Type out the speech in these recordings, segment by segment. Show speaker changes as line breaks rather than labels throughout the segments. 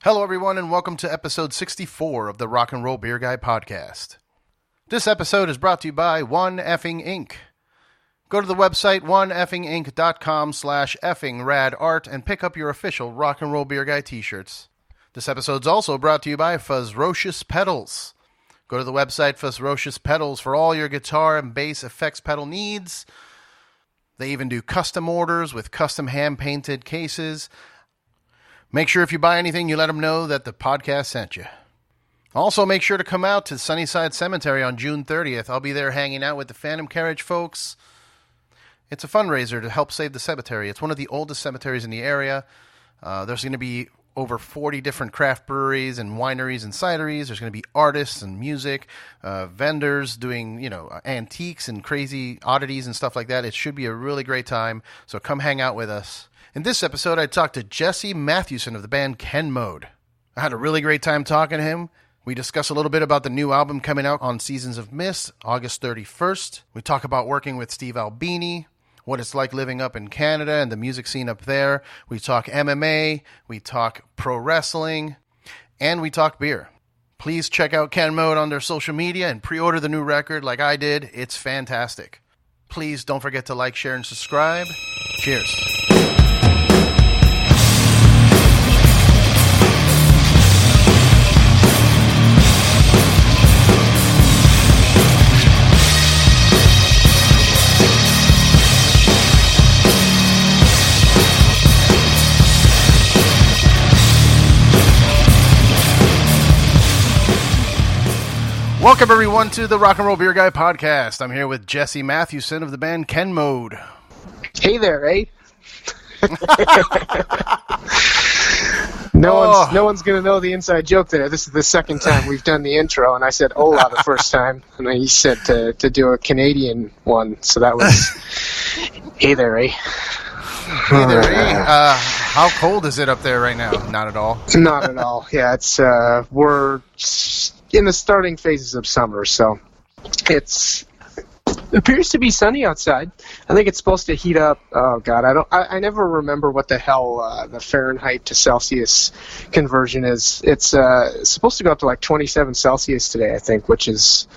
Hello, everyone, and welcome to episode 64 of the Rock and Roll Beer Guy podcast. This episode is brought to you by One Effing Inc. Go to the website oneeffinginc.com/effingradart and pick up your official Rock and Roll Beer Guy t-shirts. This episode's also brought to you by Fuzzrocious Pedals. Go to the website Fuzzrocious Pedals for all your guitar and bass effects pedal needs. They even do custom orders with custom hand-painted cases. Make sure if you buy anything, you let them know that the podcast sent you. Also, make sure to come out to Sunnyside Cemetery on June 30th. I'll be there hanging out with the Phantom Carriage folks. It's a fundraiser to help save the cemetery. It's one of the oldest cemeteries in the area. There's going to be over 40 different craft breweries and wineries and cideries. There's going to be artists and music, vendors doing, antiques and crazy oddities and stuff like that. It should be a really great time, so come hang out with us. In this episode, I talked to Jesse Matthewson of the band kenMODE. I had a really great time talking to him. We discuss a little bit about the new album coming out on Seasons of Mist, August 31st. We talk about working with Steve Albini, what it's like living up in Canada and the music scene up there. We talk MMA, we talk pro wrestling, and we talk beer. Please check out kenMODE on their social media and pre-order the new record like I did. It's fantastic. Please don't forget to like, share, and subscribe. Cheers. Welcome, everyone, to the Rock and Roll Beer Guy podcast. I'm here with Jesse Matthewson of the band kenMODE.
Hey there, eh? No one's going to know the inside joke there. This is the second time we've done the intro, and I said hola the first time, and then you said to do a Canadian one, so that was hey there, eh?
Hey there, eh? How cold is it up there right now? Not at all.
Not at all. Yeah, it's we're in the starting phases of summer, so it appears to be sunny outside. I think it's supposed to heat up. Oh God, I never remember what the hell the Fahrenheit to Celsius conversion is. It's supposed to go up to like 27 Celsius today, I think, which is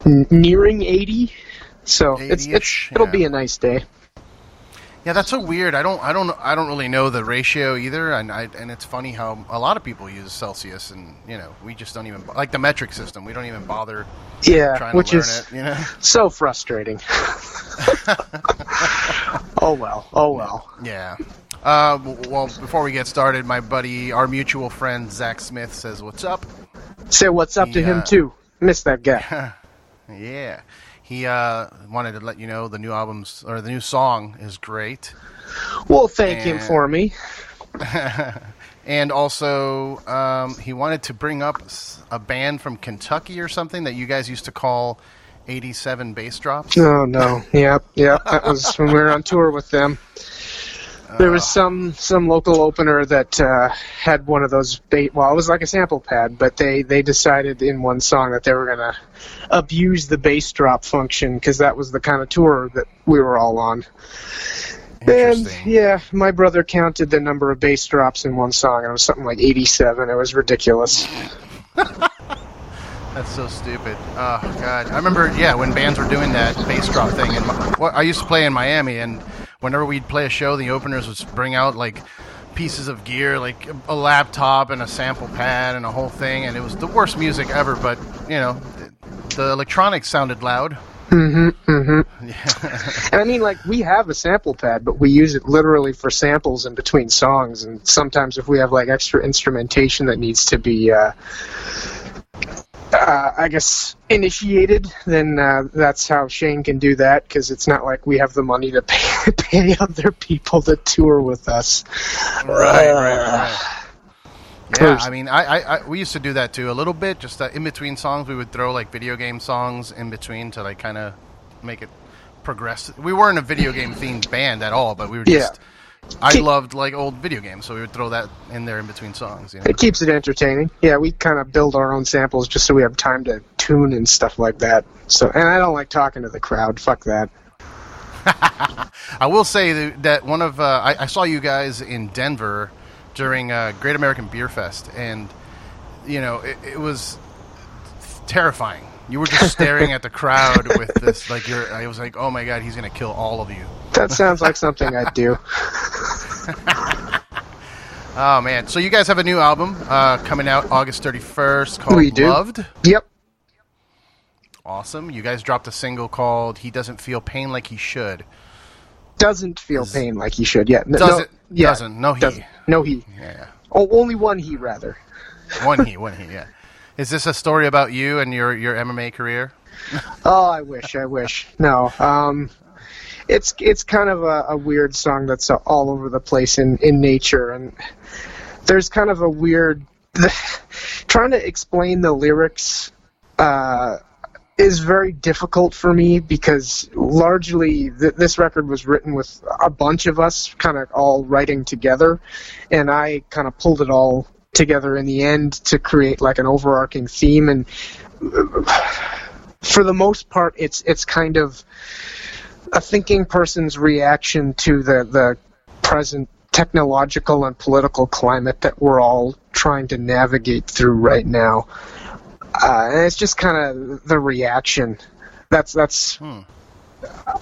nearing 80. So it'll be a nice day.
Yeah, that's so weird. I don't really know the ratio either, and it's funny how a lot of people use Celsius, and we just don't even like the metric system. We don't even bother.
Yeah,
trying
which
to learn
is
it,
so frustrating. Oh well.
Yeah. Well, before we get started, my buddy, our mutual friend Zach Smith says, "What's up?"
Say what's up to him too. Miss that guy.
Yeah. He wanted to let you know the new song is great.
Well, thank him for me.
And also, he wanted to bring up a band from Kentucky or something that you guys used to call 87 Bass Drops.
Oh, no. Yep. That was when we were on tour with them. There was some local opener that had one of those it was like a sample pad, but they decided in one song that they were going to abuse the bass drop function because that was the kind of tour that we were all on. And yeah, my brother counted the number of bass drops in one song, and it was something like 87. It was ridiculous.
That's so stupid. Oh, God. I remember, when bands were doing that bass drop thing. I used to play in Miami, and whenever we'd play a show, the openers would bring out, pieces of gear, like a laptop and a sample pad and a whole thing, and it was the worst music ever, but, the electronics sounded loud.
Mm-hmm. Yeah. And I mean, we have a sample pad, but we use it literally for samples in between songs, and sometimes if we have, extra instrumentation that needs to be... I guess initiated, then that's how Shane can do that, because it's not like we have the money to pay other people to tour with us.
Right. Yeah, I mean, we used to do that too a little bit. Just in between songs, we would throw video game songs in between to kind of make it progress. We weren't a video game themed band at all, but we were just. Yeah. I loved old video games, so we would throw that in there in between songs.
It keeps it entertaining. Yeah, we kind of build our own samples just so we have time to tune and stuff like that. So, and I don't like talking to the crowd. Fuck that.
I will say that one of I saw you guys in Denver during Great American Beer Fest, and it was terrifying. You were just staring at the crowd with this, like I was like, oh my god, he's gonna kill all of you.
That sounds like something I'd do.
Oh man, so you guys have a new album coming out August 31st called
We do.
Loved.
Yep.
Awesome. You guys dropped a single called He Doesn't Feel Pain Like He Should.
Doesn't feel pain like he should. Yeah.
Doesn't. No he.
Doesn't. No he.
Yeah.
Oh, only one he, rather.
One he, yeah. Is this a story about you and your MMA career?
Oh, I wish. No. It's kind of a weird song that's all over the place in nature, and there's kind of a weird... trying to explain the lyrics is very difficult for me, because largely this record was written with a bunch of us kind of all writing together, and I kind of pulled it all together in the end to create like an overarching theme, and for the most part it's kind of a thinking person's reaction to the present technological and political climate that we're all trying to navigate through right now. And it's just kind of the reaction. That's.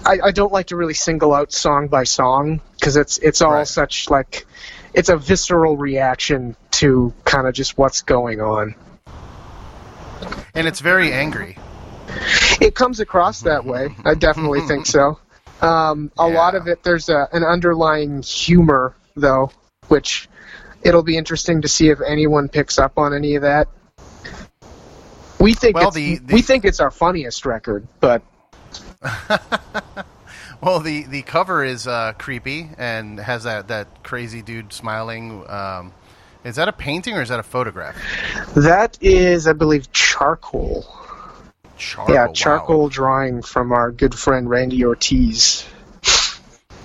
I don't like to really single out song by song, because it's all
right.
Such like, it's a visceral reaction to kind of just what's going on.
And it's very angry.
It comes across that way. I definitely think so. A lot of it, there's an underlying humor, though, which it'll be interesting to see if anyone picks up on any of that. We think we think it's our funniest record, but
well, the cover is creepy and has that crazy dude smiling. Is that a painting or is that a photograph?
That is, I believe, charcoal. Charcoal
wow.
drawing from our good friend Randy Ortiz.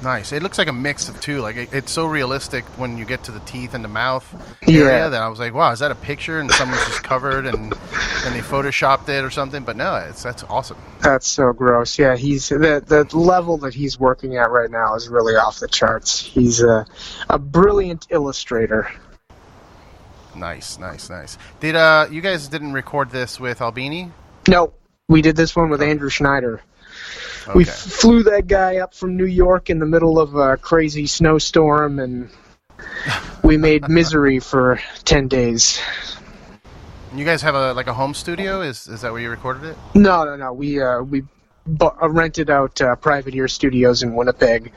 Nice. It looks like a mix of two. Like it's so realistic when you get to the teeth and the mouth area that I was like, wow, is that a picture? And someone's just covered and they photoshopped it or something. But no, that's awesome.
That's so gross. Yeah, he's the level that he's working at right now is really off the charts. He's a brilliant illustrator.
Nice. Did you guys didn't record this with Albini?
No, we did this one with Andrew Schneider.
Okay.
We flew that guy up from New York in the middle of a crazy snowstorm, and we made Misery for 10 days.
You guys have a home studio? Is that where you recorded it?
No. We rented out Private Ear Studios in Winnipeg,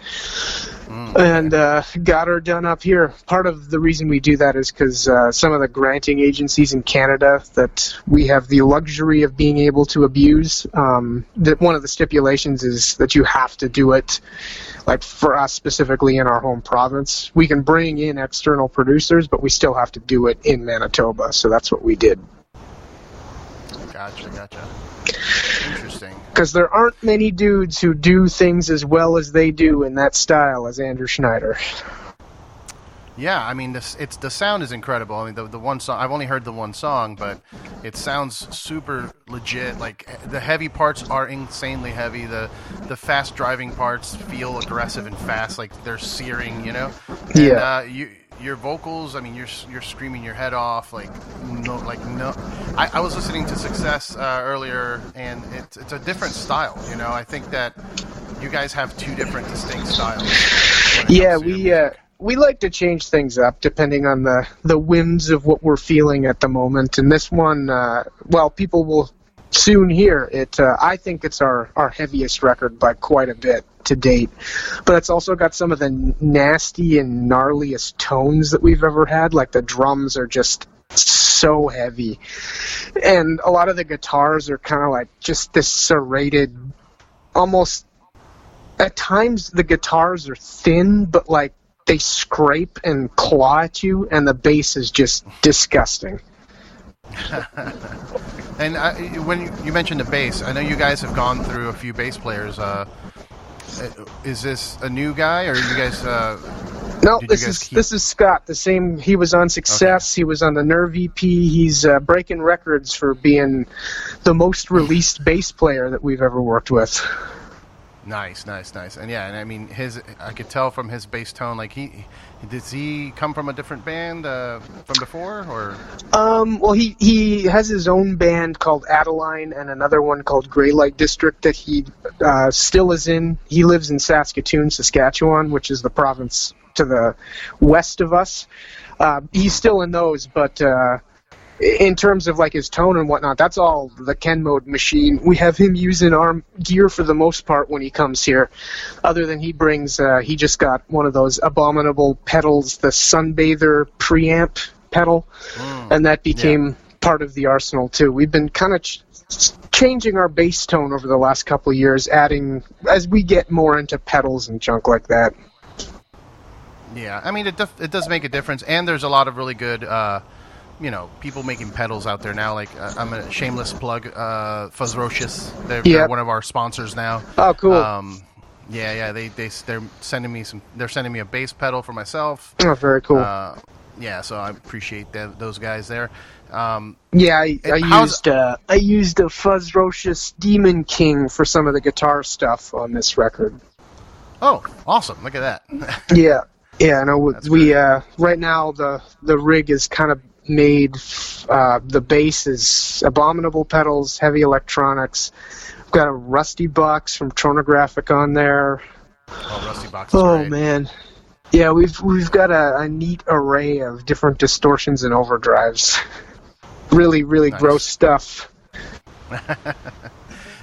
and got her done up here. Part of the reason we do that is because some of the granting agencies in Canada that we have the luxury of being able to abuse, that one of the stipulations is that you have to do it, like for us specifically in our home province. We can bring in external producers, but we still have to do it in Manitoba, so that's what we did.
Gotcha. Interesting.
Because there aren't many dudes who do things as well as they do in that style as Andrew Schneider.
Yeah, I mean, the sound is incredible. I mean, the one song, I've only heard the one song, but it sounds super legit. Like, the heavy parts are insanely heavy. The fast driving parts feel aggressive and fast, like they're searing, And, your vocals, I mean, you're screaming your head off, no. I was listening to Success earlier, and it's a different style, I think that you guys have two different distinct styles.
Yeah, we like to change things up depending on the whims of what we're feeling at the moment. And this one, people will soon hear it. I think it's our heaviest record by quite a bit to date. But it's also got some of the nasty and gnarliest tones that we've ever had. Like the drums are just so heavy. And a lot of the guitars are kind of like just this serrated, almost, at times the guitars are thin, but like they scrape and claw at you, and the bass is just disgusting.
And when you mentioned the bass, I know you guys have gone through a few bass players. Is this a new guy, or you guys?
No, this is Scott. The same. He was on Success. Okay. He was on the Nerve EP. He's breaking records for being the most released bass player that we've ever worked with.
Nice. And yeah, and I mean, I could tell from his bass tone, like does he come from a different band from before, or?
Well, he has his own band called Adeline and another one called Grey Light District that he still is in. He lives in Saskatoon, Saskatchewan, which is the province to the west of us. He's still in those, but in terms of like his tone and whatnot, that's all the kenMODE machine. We have him using our gear for the most part when he comes here. Other than he just got one of those abominable pedals, the Sunbather preamp pedal, and that became part of the arsenal too. We've been kind of changing our bass tone over the last couple of years, adding as we get more into pedals and junk like that.
Yeah, I mean, it does make a difference, and there's a lot of really good people making pedals out there now. Like I'm a shameless plug, Fuzzrocious. They're one of our sponsors now.
Oh, cool.
They're sending me a bass pedal for myself.
Oh, very cool.
So I appreciate those guys there.
I used a Fuzzrocious Demon King for some of the guitar stuff on this record.
Oh, awesome! Look at that.
Yeah. I know we right now the rig is kind of made. The bass is abominable pedals, heavy electronics. We've got a Rusty Box from Tronographic on there.
Oh, Rusty Box is great.
Man. Yeah, we've got a neat array of different distortions and overdrives. Really nice. Gross stuff.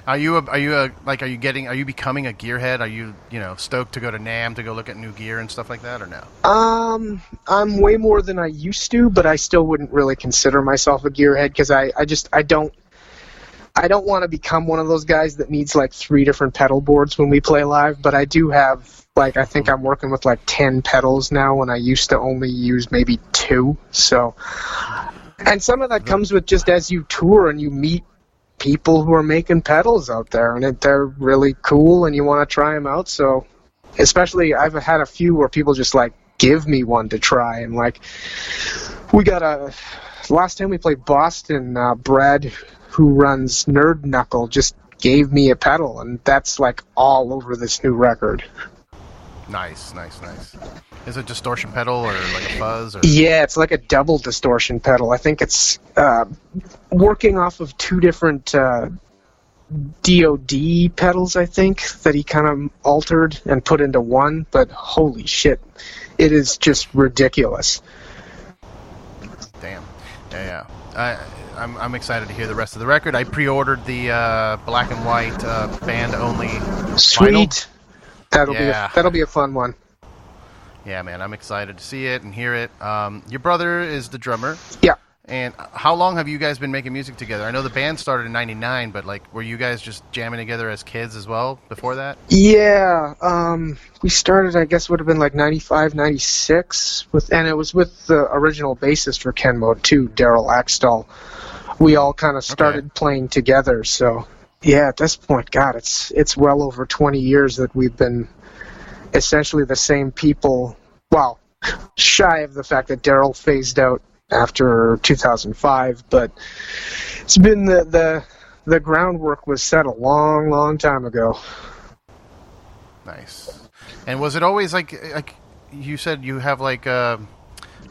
Are you becoming a gearhead? Are you stoked to go to NAMM to go look at new gear and stuff like that, or no? I'm way more than I used to, but I still wouldn't really consider myself a gearhead because I don't want to become one of those guys that needs like 3 different pedal boards when we play live, but I do have I think I'm working with like 10 pedals now when I used to only use maybe 2. So, and some of that comes with just as you tour and you meet people who are making pedals out there, and they're really cool, and you want to try them out. So, especially I've had a few where people just like give me one to try, and like we got last time we played Boston, Brad, who runs Nerd Knuckle, just gave me a pedal, and that's like all over this new record.
Nice. Is it a distortion pedal or like a fuzz? Or?
Yeah, it's like a double distortion pedal. I think it's working off of 2 different DOD pedals, I think, that he kind of altered and put into one. But holy shit, it is just ridiculous.
Damn. Yeah. I'm excited to hear the rest of the record. I pre-ordered the black and white band-only
Sweet.
Vinyl.
That'll be a fun one.
Yeah, man, I'm excited to see it and hear it. Your brother is the drummer.
Yeah.
And how long have you guys been making music together? I know the band started in '99, but like, were you guys just jamming together as kids as well before that?
Yeah. We started, I guess, would have been like '95, '96, and it was with the original bassist for kenMODE too, Daryl Axtell. We all kind of started playing together, so. Yeah, at this point, God, it's well over 20 years that we've been essentially the same people. Well, shy of the fact that Daryl phased out after 2005, but it's been the groundwork was set a long time ago.
Nice. And was it always like you said you have like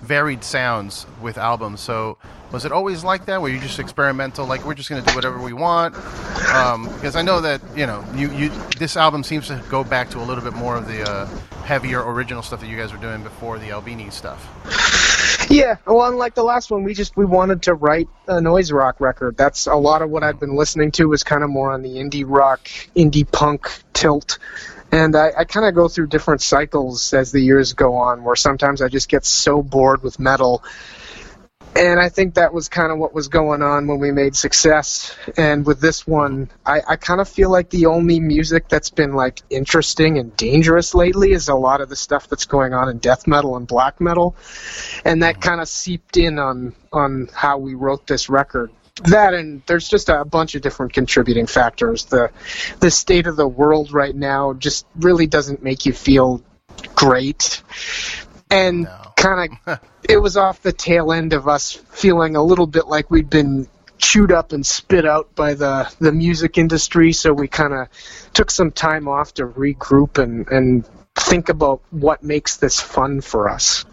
varied sounds with albums, so was it always like that, where you just experimental, like we're just going to do whatever we want? Because I know that you this album seems to go back to a little bit more of the heavier original stuff that you guys were doing before the Albini stuff.
Yeah, well, unlike the last one, we wanted to write a noise rock record. That's a lot of what I've been listening to was kind of more on the indie rock, indie punk tilt. And I kind of go through different cycles as the years go on, where sometimes I just get so bored with metal. And I think that was kind of what was going on when we made Success. And with this one, I kind of feel like the only music that's been like interesting and dangerous lately is a lot of the stuff that's going on in death metal and black metal. And that kind of seeped in on how we wrote this record. That, and there's just a bunch of different contributing factors. The state of the world right now just really doesn't make you feel great. And kind of, it was off the tail end of us feeling a little bit like we'd been chewed up and spit out by the music industry, so we kind of took some time off to regroup and think about what makes this fun for us.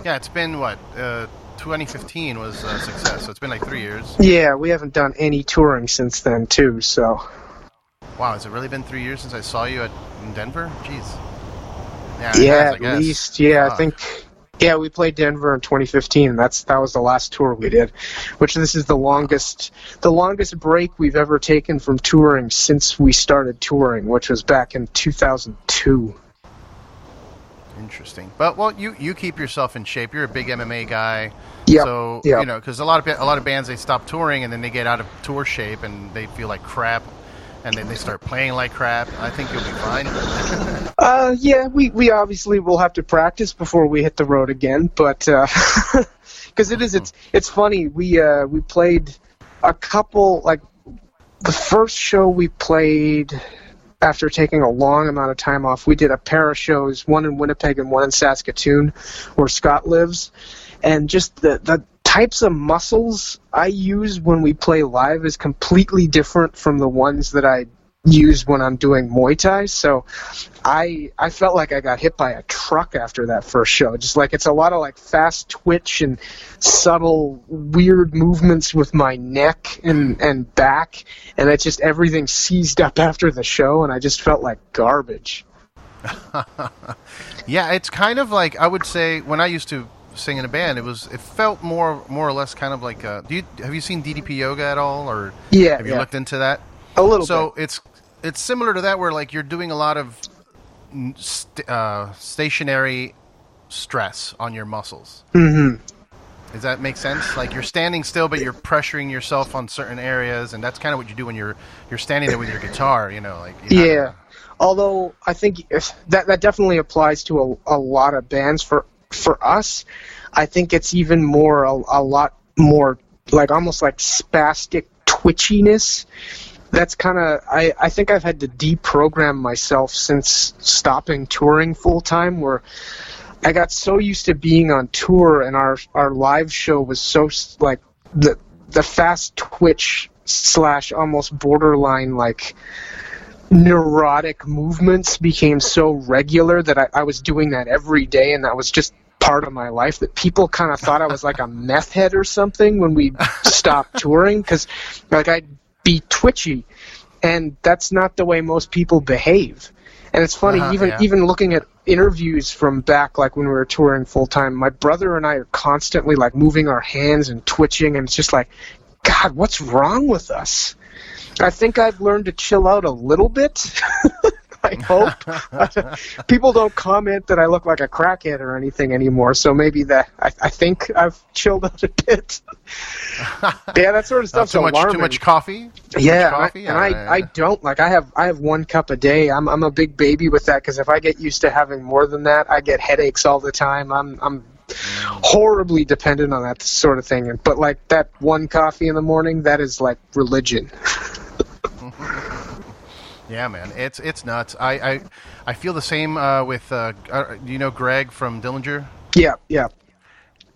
Yeah, it's been, 2015 was a success, so it's been like 3 years.
Yeah, we haven't done any touring since then, too, so...
Wow, has it really been 3 years since I saw you in Denver? Jeez.
Yeah, at least. Yeah, I think... Yeah, we played Denver in 2015. That was the last tour we did, which this is the longest break we've ever taken from touring since we started touring, which was back in 2002.
Interesting. But well, you keep yourself in shape. You're a big MMA guy.
Yeah.
So you know, because a lot of bands, they stop touring and then they get out of tour shape and they feel like crap, and then they start playing like crap. I think you'll be fine.
Yeah, we obviously will have to practice before we hit the road again, but because it's funny. We played a couple, like the first show we played after taking a long amount of time off. We did a pair of shows, one in Winnipeg and one in Saskatoon, where Scott lives, and just the types of muscles I use when we play live is completely different from the ones that I use when I'm doing Muay Thai. So I felt like I got hit by a truck after that first show. Just like it's a lot of like fast twitch and subtle weird movements with my neck and back, and it's just everything seized up after the show, and I just felt like garbage.
Yeah, it's kind of like, I would say, when I used to sing in a band, it felt more or less kind of like have you seen DDP yoga at all, or have you looked into that?
A little bit.
So it's similar to that, where like you're doing a lot of stationary stress on your muscles.
Mm-hmm.
Does that make sense? Like you're standing still, but you're pressuring yourself on certain areas, and that's kind of what you do when you're standing there with your guitar. You know, like
yeah. Although I think that definitely applies to a lot of bands. For us, I think it's even more a lot more like almost like spastic twitchiness. That's kind of, I think I've had to deprogram myself since stopping touring full time, where I got so used to being on tour, and our live show was so like the fast twitch / almost borderline like neurotic movements became so regular that I was doing that every day, and that was just part of my life, that people kind of thought I was like a meth head or something when we stopped touring, because like I'd be twitchy, and that's not the way most people behave. And it's funny, even looking at interviews from back, like when we were touring full time, my brother and I are constantly like moving our hands and twitching, and it's just like, God, what's wrong with us? I think I've learned to chill out a little bit. I hope. People don't comment that I look like a crackhead or anything anymore, so maybe that I think I've chilled out a bit. Yeah, that sort of stuff's alarming.
Too much coffee?
I don't. Like, I have 1 cup a day. I'm a big baby with that, because if I get used to having more than that, I get headaches all the time. I'm horribly dependent on that sort of thing. But like that 1 coffee in the morning, that is like religion.
Yeah, man, it's nuts. I feel the same with. Do you know Greg from Dillinger?
Yeah.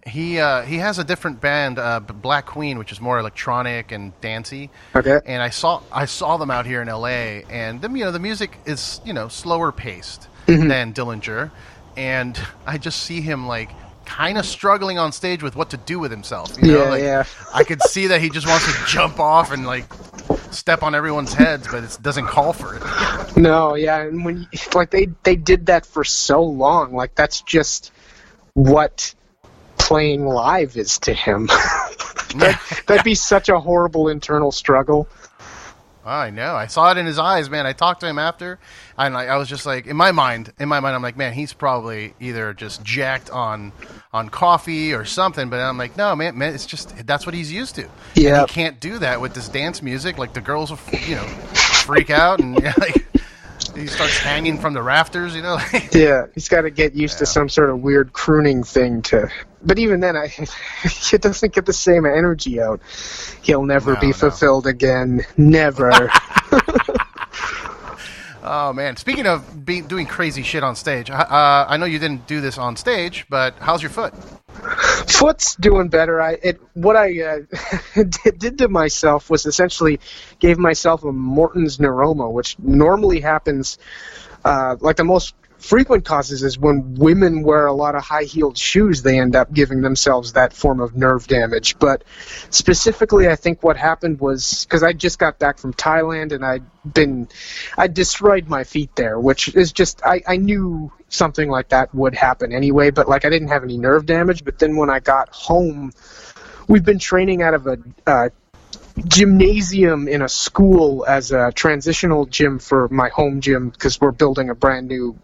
He has a different band, Black Queen, which is more electronic and dancey.
Okay.
And I saw them out here in L.A. and the music is slower paced than Dillinger, and I just see him like kind of struggling on stage with what to do with himself.
Yeah.
I could see that he just wants to jump off and like step on everyone's heads, but it doesn't call for it.
No, yeah, and when like they did that for so long, like that's just what playing live is to him. That'd be such a horrible internal struggle.
I know. I saw it in his eyes, man. I talked to him after, and I was just like, in my mind, I'm like, man, he's probably either just jacked on coffee or something. But I'm like, no, man, it's just that's what he's used to.
Yeah,
and he can't do that with this dance music. Like the girls will, freak out, and like he starts hanging from the rafters. Yeah,
he's got to get used to some sort of weird crooning thing to. But even then, it doesn't get the same energy out. He'll never be fulfilled again. Never.
Oh, man. Speaking of doing crazy shit on stage, I know you didn't do this on stage, but how's your foot?
Foot's doing better. What I did to myself was essentially gave myself a Morton's neuroma, which normally happens. Like the most frequent causes is when women wear a lot of high-heeled shoes, they end up giving themselves that form of nerve damage. But specifically, I think what happened was, because I just got back from Thailand and I destroyed my feet there, which is just, I knew something like that would happen anyway, but like I didn't have any nerve damage. But then when I got home, we've been training out of a gymnasium in a school as a transitional gym for my home gym, because we're building a brand new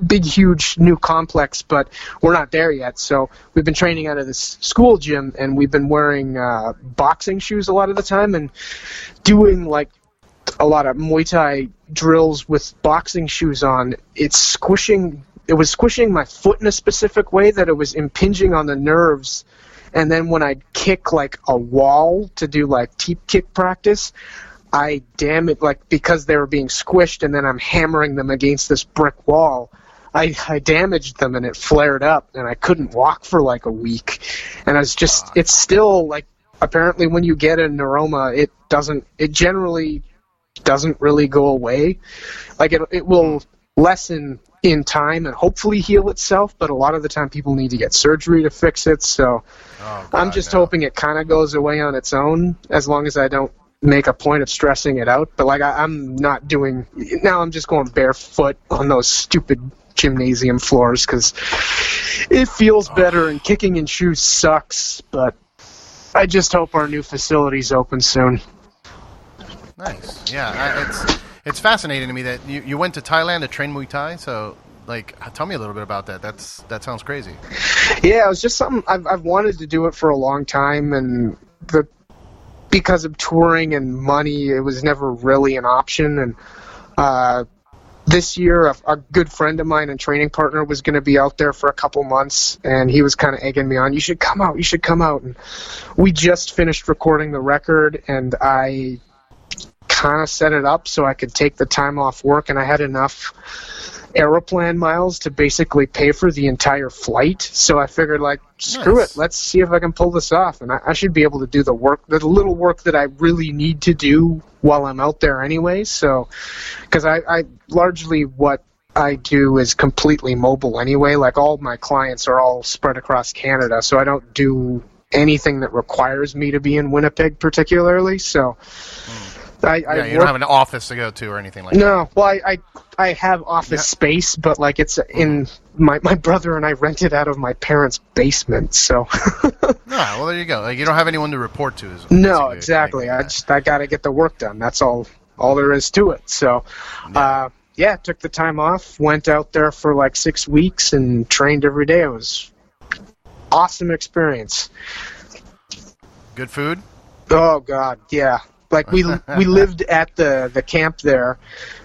big huge new complex, but we're not there yet. So we've been training out of this school gym, and we've been wearing boxing shoes a lot of the time and doing like a lot of Muay Thai drills with boxing shoes on. It was squishing my foot in a specific way that it was impinging on the nerves. And then when I'd kick like a wall to do like teep kick practice, because they were being squished and then I'm hammering them against this brick wall, I damaged them and it flared up and I couldn't walk for like a week. And it's still like, apparently when you get a neuroma, it generally doesn't really go away. Like it will lessen in time and hopefully heal itself, but a lot of the time people need to get surgery to fix it. So I'm just hoping it kind of goes away on its own, as long as I don't make a point of stressing it out. But like I'm not doing now, I'm just going barefoot on those stupid gymnasium floors because it feels better, and kicking in shoes sucks. But I just hope our new facility's open soon. Nice.
Yeah, it's fascinating to me that you went to Thailand to train Muay Thai. So like, tell me a little bit about that. That sounds crazy.
Yeah, it was just something I've wanted to do it for a long time, and because of touring and money, it was never really an option. And this year, a good friend of mine and training partner was going to be out there for a couple months, and he was kind of egging me on, you should come out. And we just finished recording the record, and I kind of set it up so I could take the time off work, and I had enough Aeroplan miles to basically pay for the entire flight. So I figured, like, screw it, let's see if I can pull this off. And I should be able to do the little work that I really need to do while I'm out there anyway. So, because I largely what I do is completely mobile anyway. Like, all my clients are all spread across Canada, so I don't do anything that requires me to be in Winnipeg particularly. So
you don't have an office to go to or anything like that.
No, well, I have office space, but like it's in my brother and I rented out of my parents' basement. So. Well,
there you go. Like, you don't have anyone to report to.
No, exactly. I got to get the work done. That's all there is to it. So, took the time off, went out there for like 6 weeks and trained every day. It was awesome experience.
Good food?
Oh God, yeah. Like we lived at the camp there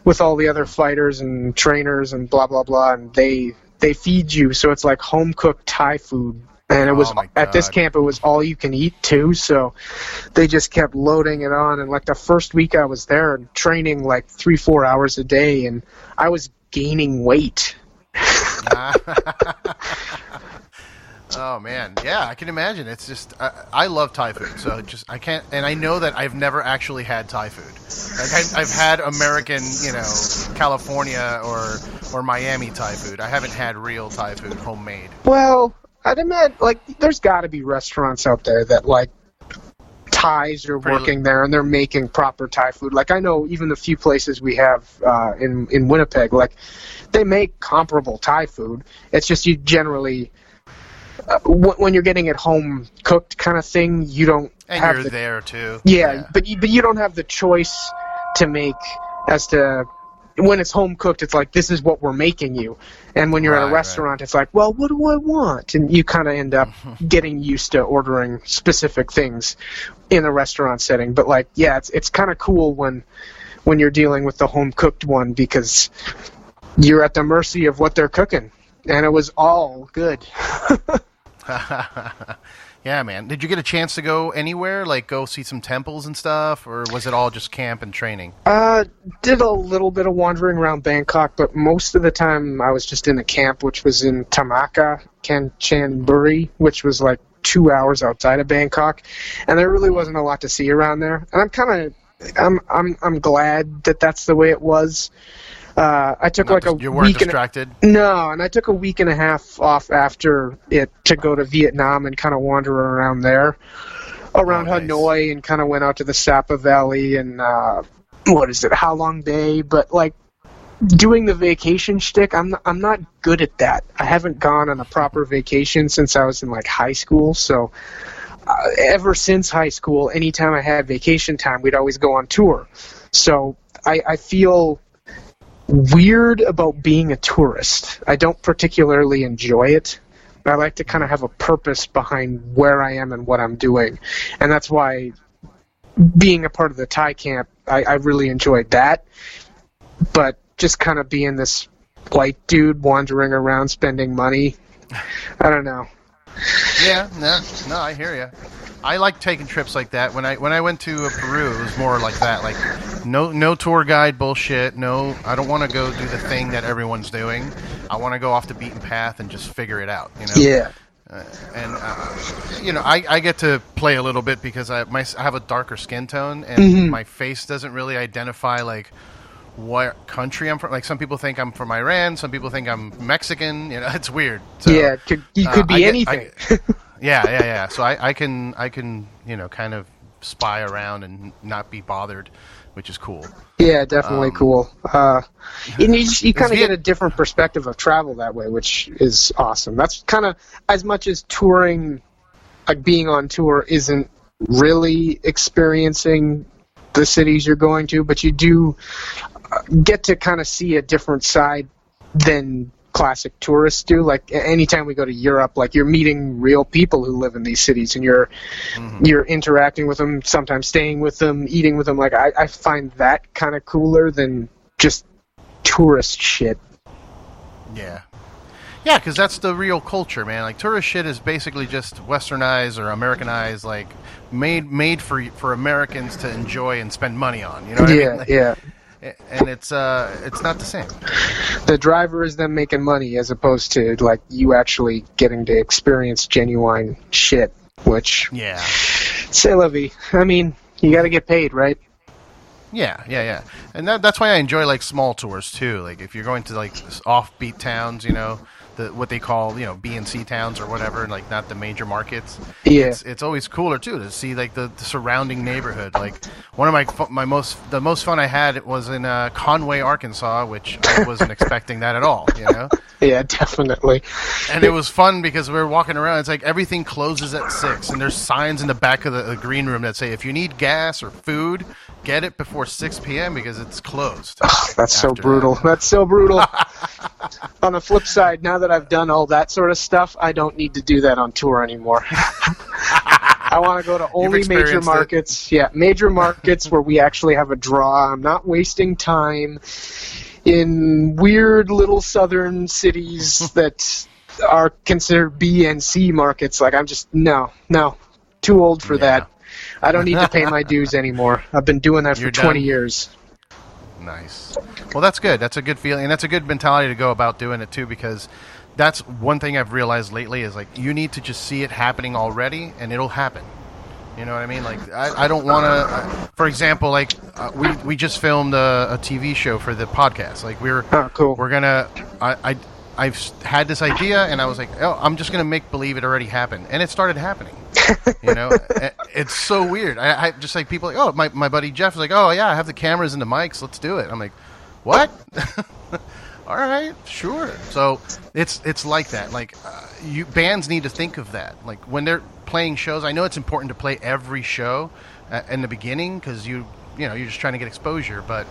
with all the other fighters and trainers and blah blah blah, and they feed you, so it's like home cooked Thai food. And it was at this camp, it was all you can eat too, so they just kept loading it on. And like the first week I was there and training like 3-4 hours a day, and I was gaining weight.
Oh man, yeah, I can imagine. It's just I love Thai food, so I can't, and I know that I've never actually had Thai food. Like I've had American, California or Miami Thai food. I haven't had real Thai food, homemade.
Well, I'd imagine like there's got to be restaurants out there that like Thais are working there and they're making proper Thai food. Like I know even the few places we have in Winnipeg, like they make comparable Thai food. It's just you generally. When you're getting it home cooked kind of thing, you don't have
you're there too.
Yeah, but you don't have the choice to make as to when it's home cooked. It's like, this is what we're making you, and when you're at a restaurant, it's like, well, what do I want? And you kind of end up getting used to ordering specific things in a restaurant setting. But like, yeah, it's kind of cool when you're dealing with the home cooked one, because you're at the mercy of what they're cooking, and it was all good.
Yeah, man. Did you get a chance to go anywhere, like go see some temples and stuff, or was it all just camp and training?
Did a little bit of wandering around Bangkok, but most of the time I was just in the camp, which was in Tamaka, Kanchanburi, which was like 2 hours outside of Bangkok, and there really wasn't a lot to see around there. And I'm glad that that's the way it was. I took
you weren't distracted?
No, and I took a week and a half off after it to go to Vietnam and kind of wander around there, around Hanoi, and kind of went out to the Sapa Valley and Ha Long Bay. But like doing the vacation shtick, I'm not good at that. I haven't gone on a proper vacation since I was in like high school. So ever since high school, anytime I had vacation time, we'd always go on tour. So I feel weird about being a tourist. I don't particularly enjoy it. I like to kind of have a purpose behind where I am and what I'm doing. And that's why being a part of the Thai camp, I really enjoyed that. But just kind of being this white dude wandering around spending money, I don't know.
Yeah, no, I hear you. I like taking trips like that. When I went to Peru, it was more like that. Like no tour guide bullshit. No, I don't want to go do the thing that everyone's doing. I want to go off the beaten path and just figure it out. You know?
Yeah.
I get to play a little bit because I have a darker skin tone, and my face doesn't really identify like what country I'm from. Like some people think I'm from Iran, some people think I'm Mexican. You know, it's weird. So,
yeah, you could be anything.
Yeah. So I can kind of spy around and not be bothered, which is cool.
Yeah, definitely cool. And you kind of get a different perspective of travel that way, which is awesome. That's kind of, as much as touring, like being on tour isn't really experiencing the cities you're going to, but you do get to kind of see a different side than classic tourists do. Like anytime we go to Europe, like you're meeting real people who live in these cities, and you're interacting with them, sometimes staying with them, eating with them. Like I find that kind of cooler than just tourist shit.
Yeah, because that's the real culture, man. Like tourist shit is basically just westernized or Americanized, like made for Americans to enjoy and spend money on. You know what I mean? Like,
yeah.
And it's not the same.
The driver is them making money as opposed to like you actually getting to experience genuine shit, which c'est la vie. I mean, you got to get paid, right?
Yeah. And that's why I enjoy like small tours too. Like if you're going to like offbeat towns, you know, what they call, B and C towns or whatever, like not the major markets.
Yeah,
it's always cooler too to see like the surrounding neighborhood. Like one of the most fun I had was in Conway, Arkansas, which I wasn't expecting that at all. You know.
Yeah, definitely.
And it was fun because we were walking around. It's like everything closes at 6, and there's signs in the back of the green room that say if you need gas or food, get it before 6 p.m. because it's closed.
That's so brutal. That's so brutal. On the flip side, now that I've done all that sort of stuff, I don't need to do that on tour anymore. I want to go to only major markets. Yeah, major markets where we actually have a draw. I'm not wasting time in weird little southern cities that are considered B and C markets. Like, I'm just, no, too old for that. I don't need to pay my dues anymore. I've been doing that for 20 years.
Nice. Well, that's good. That's a good feeling, and that's a good mentality to go about doing it too, because that's one thing I've realized lately is like you need to just see it happening already, and it'll happen. You know what I mean? Like I don't want to. For example, like we just filmed a TV show for the podcast. Like
cool.
We're gonna. I've had this idea, and I was like, I'm just gonna make believe it already happened, and it started happening. You know, it's so weird. I just like people like, my buddy Jeff is like, I have the cameras and the mics, let's do it. I'm like, what? All right, sure. So it's like that. Like bands need to think of that. Like when they're playing shows, I know it's important to play every show in the beginning because you're just trying to get exposure, but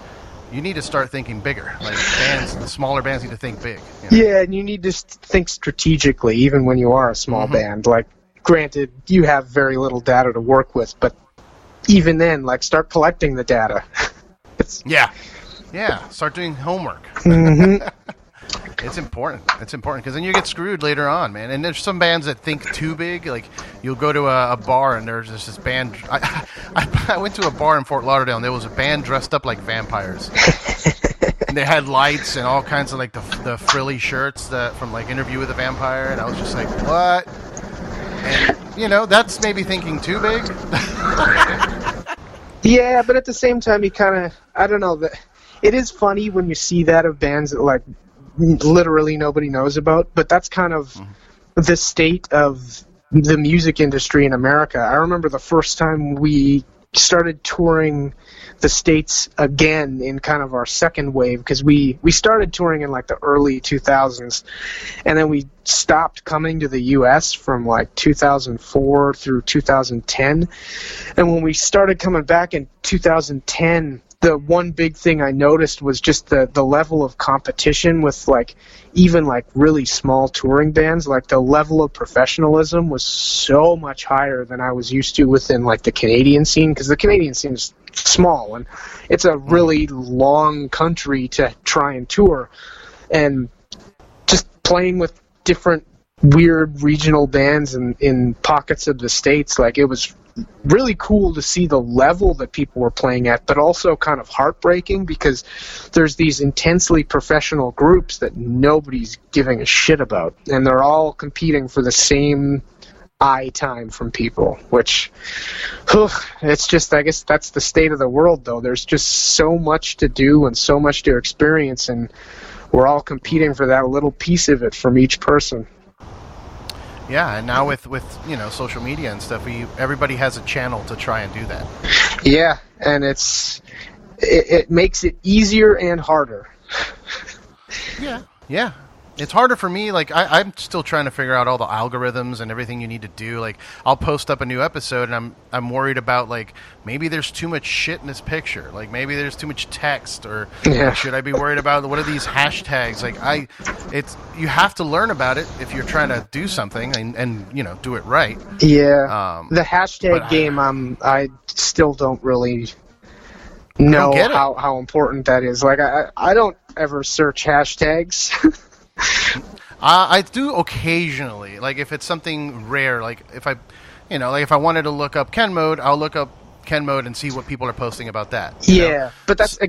you need to start thinking bigger. Like the smaller bands need to think big. You know?
Yeah, and you need to think strategically, even when you are a small band. Like, granted, you have very little data to work with, but even then, like, start collecting the data.
Yeah. Start doing homework. It's important. It's important because then you get screwed later on, man. And there's some bands that think too big. Like you'll go to a bar and there's just this band. I went to a bar in Fort Lauderdale and there was a band dressed up like vampires. And they had lights and all kinds of like the frilly shirts from like Interview with a Vampire. And I was just like, what? And that's maybe thinking too big.
Yeah, but at the same time, you kind of, I don't know, it is funny when you see that of bands that, like, literally nobody knows about, but that's kind of the state of the music industry in America. I remember the first time we started touring the States again in kind of our second wave, because we started touring in like the early 2000s, and then we stopped coming to the US from like 2004 through 2010. And when we started coming back in 2010, the one big thing I noticed was just the level of competition with like even like really small touring bands. Like the level of professionalism was so much higher than I was used to within like the Canadian scene, because the Canadian scene is small and it's a really long country to try and tour, and just playing with different weird regional bands in pockets of the States, like it was really cool to see the level that people were playing at, but also kind of heartbreaking because there's these intensely professional groups that nobody's giving a shit about, and they're all competing for the same eye time from people, which it's just, I guess that's the state of the world though. There's just so much to do and so much to experience, and we're all competing for that little piece of it from each person.
Yeah, and now with social media and stuff, everybody has a channel to try and do that.
Yeah, and it makes it easier and harder.
Yeah. It's harder for me. Like I'm still trying to figure out all the algorithms and everything you need to do. Like I'll post up a new episode, and I'm worried about like maybe there's too much shit in this picture. Like maybe there's too much text, or should I be worried about what are these hashtags? Like you have to learn about it if you're trying to do something and do it right.
Yeah. The hashtag game, I still don't really know how important that is. Like I don't ever search hashtags.
I do occasionally, like if it's something rare, like if I wanted to look up kenMODE, I'll look up kenMODE and see what people are posting about that.
Yeah, but that's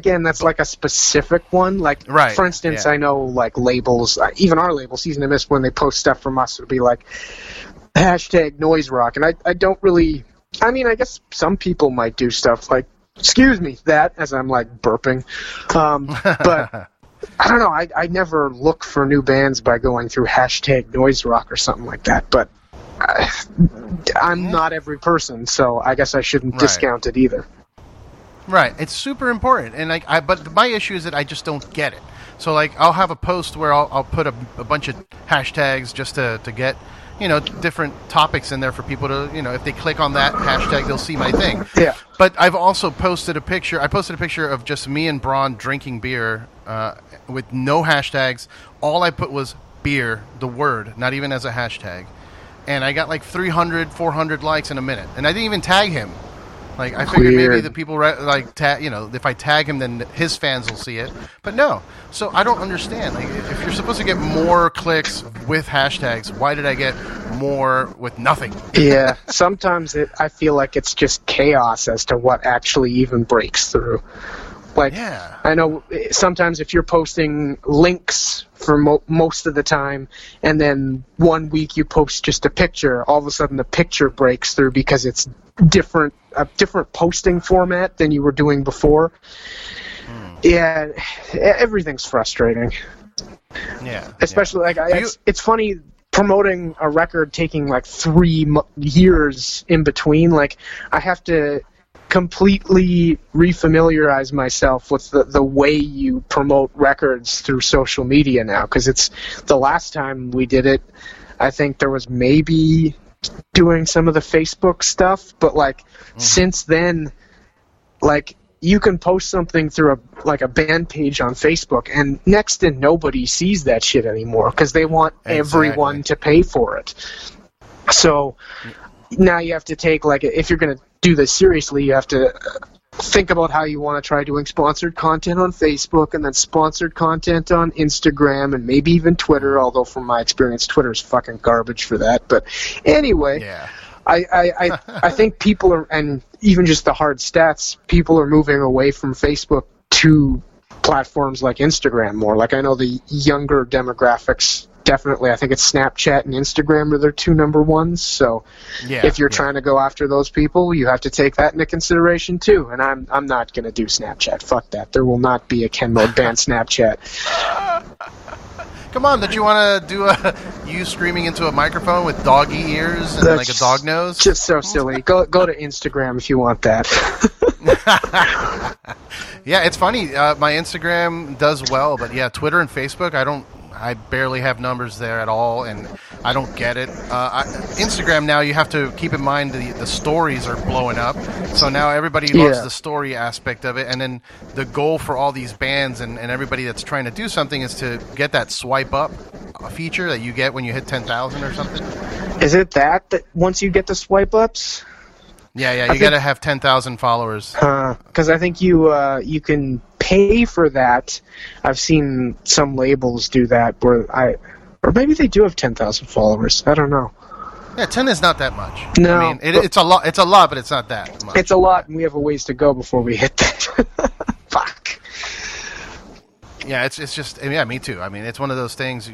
like a specific one. Like, right, for instance, I know like labels, even our label, Season to Miss, when they post stuff from us, it'll be like hashtag noise rock, and I don't really. I mean, I guess some people might do stuff like, excuse me, that as I'm like burping, but. I don't know, I never look for new bands by going through hashtag noise rock or something like that, but I'm not every person, so I guess I shouldn't discount it either.
Right, it's super important, and but my issue is that I just don't get it. So like I'll have a post where I'll put a bunch of hashtags just to get different topics in there for people to, if they click on that hashtag, they'll see my thing.
Yeah.
But I've also posted a picture. I posted a picture of just me and Braun drinking beer with no hashtags. All I put was beer, the word, not even as a hashtag. And I got like 300, 400 likes in a minute. And I didn't even tag him. Like, I figured maybe the people, like, if I tag him, then his fans will see it. But no. So I don't understand. Like, if you're supposed to get more clicks with hashtags, why did I get more with nothing?
Yeah. Sometimes I feel like it's just chaos as to what actually even breaks through. Like, I know sometimes if you're posting links for most of the time, and then one week you post just a picture, all of a sudden the picture breaks through because it's a different posting format than you were doing before. Yeah, everything's frustrating.
Yeah.
Especially, it's funny promoting a record taking like 3 years in between. Like, I have to completely refamiliarize myself with the way you promote records through social media now, because it's the last time we did it, I think there was maybe doing some of the Facebook stuff, but like since then, like you can post something through a band page on Facebook, and next to nobody sees that shit anymore because they want everyone to pay for it. So now you have to take, like, if you're going to do this seriously, you have to think about how you want to try doing sponsored content on Facebook, and then sponsored content on Instagram, and maybe even Twitter, although from my experience, Twitter's fucking garbage for that. But anyway, I think people are, and even just the hard stats, people are moving away from Facebook to platforms like Instagram more. Like, I know the younger demographics definitely, I think it's Snapchat and Instagram are their two number ones. So if you're trying to go after those people, you have to take that into consideration too. And I'm not going to do Snapchat. Fuck that. There will not be a kenMODE ban Snapchat.
Come on, don't you want to do you screaming into a microphone with doggy ears and like a dog nose?
Just so silly. Go to Instagram if you want that.
Yeah, it's funny. My Instagram does well, but yeah, Twitter and Facebook, I barely have numbers there at all, and I don't get it. Instagram now, you have to keep in mind the stories are blowing up, so now everybody loves the story aspect of it, and then the goal for all these bands and everybody that's trying to do something is to get that swipe up feature that you get when you hit 10,000 or something.
Is it that once you get the swipe ups?
Yeah, you got to have 10,000 followers.
Because I think you can pay for that. I've seen some labels do that or maybe they do have 10,000 followers. I don't know.
Yeah, 10 is not that much.
No,
I mean, it's a lot. It's a lot, but it's not that much.
It's a lot, and we have a ways to go before we hit that. Fuck.
Yeah, it's just me too. I mean, it's one of those things.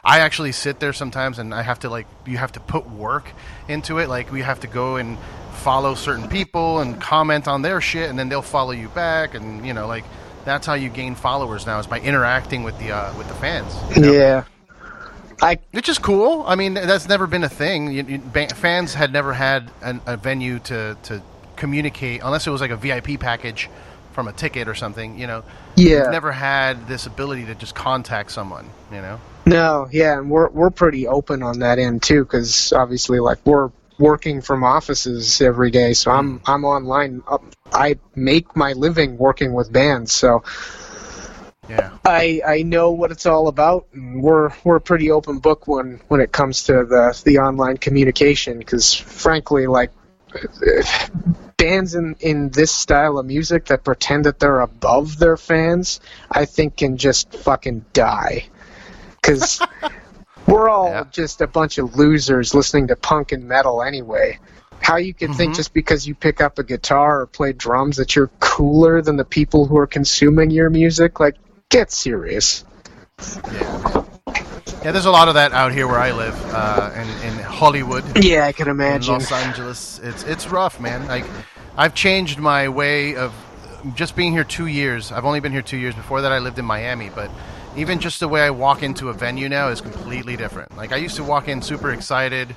I actually sit there sometimes, and I have to you have to put work into it. Like we have to go and follow certain people and comment on their shit, and then they'll follow you back, and that's how you gain followers now, is by interacting with the fans.
Yeah.
Which is cool. I mean, that's never been a thing. Fans had never had a venue to communicate, unless it was like a VIP package from a ticket or something, Yeah.
We've
never had this ability to just contact someone,
No, yeah, and we're pretty open on that end too, because obviously, we're working from offices every day, so I'm online. I make my living working with bands, so yeah, I know what it's all about, and we're a pretty open book when it comes to the online communication, because frankly, bands in this style of music that pretend that they're above their fans, I think can just fucking die, because we're all just a bunch of losers listening to punk and metal anyway. How you can think just because you pick up a guitar or play drums that you're cooler than the people who are consuming your music? Get serious.
Yeah, there's a lot of that out here where I live, in Hollywood.
Yeah, I can imagine.
In Los Angeles, it's rough, man. I've changed my way of just being here 2 years. I've only been here 2 years. Before that, I lived in Miami, but even just the way I walk into a venue now is completely different. I used to walk in super excited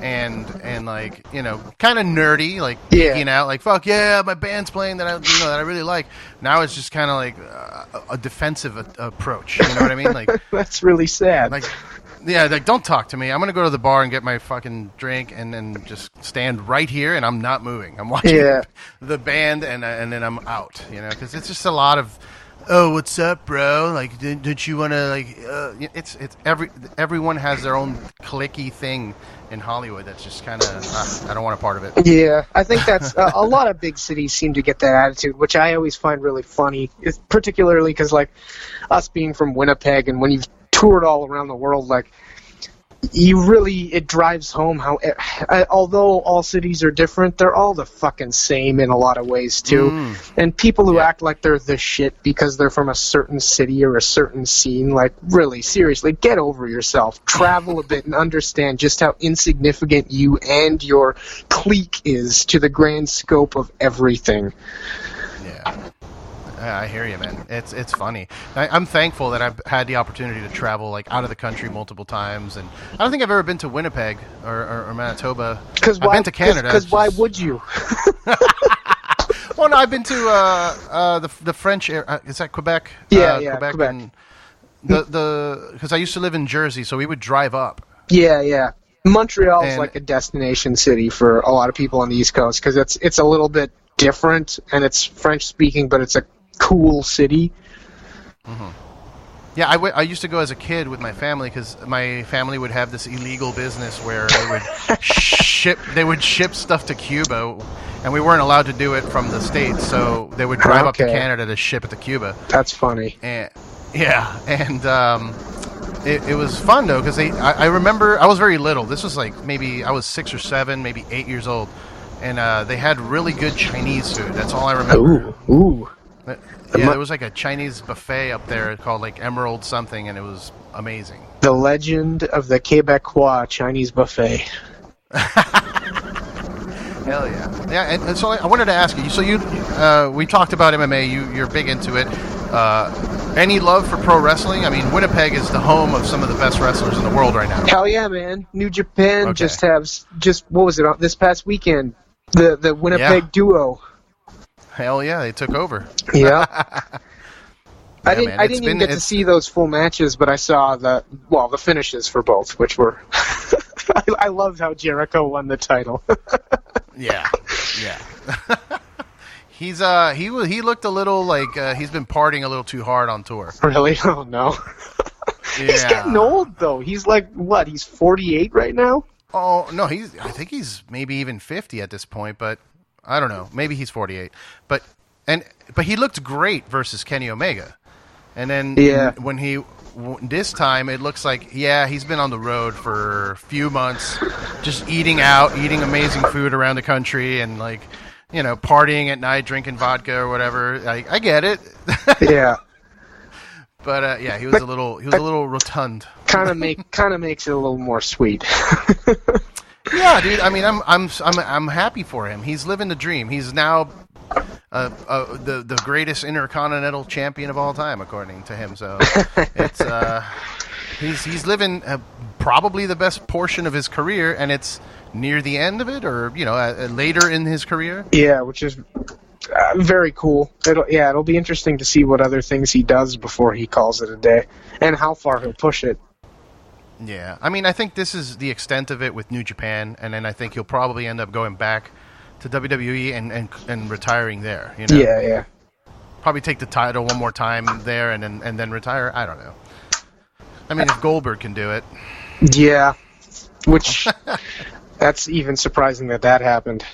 and kind of nerdy, geeking out, fuck yeah, my band's playing that I really like. Now it's just kind of a defensive approach. You know what I mean?
That's really sad.
Don't talk to me. I'm gonna go to the bar and get my fucking drink and then just stand right here, and I'm not moving. I'm watching the band, and then I'm out. Because it's just a lot of, oh, what's up, bro? Did you want to It's everyone has their own cliquey thing in Hollywood. That's just kind of I don't want a part of it.
Yeah, I think that's a lot of big cities seem to get that attitude, which I always find really funny. It's particularly because us being from Winnipeg, and when you've toured all around the world, it drives home how, although all cities are different, they're all the fucking same in a lot of ways too. And people who act like they're the shit because they're from a certain city or a certain scene, really, seriously, get over yourself. Travel a bit and understand just how insignificant you and your clique is to the grand scope of everything.
Yeah. I hear you, man. It's funny. I'm thankful that I've had the opportunity to travel out of the country multiple times, and I don't think I've ever been to Winnipeg or Manitoba. I've been to Canada.
Because why would you?
Well, no, I've been to the French. Is that Quebec?
Yeah,
Quebec.
Quebec.
And because I used to live in Jersey, so we would drive up.
Yeah. Montreal is a destination city for a lot of people on the East Coast because it's a little bit different, and it's French speaking, but it's a cool city.
Yeah, I used to go as a kid with my family because my family would have this illegal business where they would ship stuff to Cuba, and we weren't allowed to do it from the States, so they would drive up to Canada to ship it to Cuba.
That's funny.
And it was fun though because I remember I was very little. This was maybe I was 6 or 7, maybe 8 years old, and they had really good Chinese food. That's all I remember.
Ooh.
Yeah, there was a Chinese buffet up there called Emerald something, and it was amazing.
The legend of the Quebecois Chinese buffet.
Hell yeah. Yeah, and so I wanted to ask you, so we talked about MMA, you're big into it. Any love for pro wrestling? I mean, Winnipeg is the home of some of the best wrestlers in the world right now.
Hell yeah, man. New Japan what was it, this past weekend? The Winnipeg duo.
Hell yeah, they took over.
Yeah. I didn't even get to see those full matches, but I saw the finishes for both, which were... I loved how Jericho won the title.
Yeah. He looked a little like he's been partying a little too hard on tour.
Really? Oh no. Yeah. He's getting old though. He's like what? He's 48 right now?
Oh no, I think he's maybe even 50 at this point, but I don't know. Maybe he's 48. But he looked great versus Kenny Omega. And then when this time it looks like he's been on the road for a few months, just eating amazing food around the country and like, you know, partying at night, drinking vodka or whatever. I get it.
Yeah.
But he was a little rotund.
Kind of makes it a little more sweet.
Yeah, dude. I mean, I'm happy for him. He's living the dream. He's now the greatest intercontinental champion of all time, according to him. So it's he's living probably the best portion of his career, and it's near the end of it, or you know, later in his career. Yeah,
which is very cool. It'll be interesting to see what other things he does before he calls it a day, and how far he'll push it.
Yeah, I mean, I think this is the extent of it with New Japan, and then I think he'll probably end up going back to WWE and retiring there. You know?
Yeah.
Probably take the title one more time there, and then retire. I don't know. I mean, if Goldberg can do it.
Yeah, which that's even surprising that happened.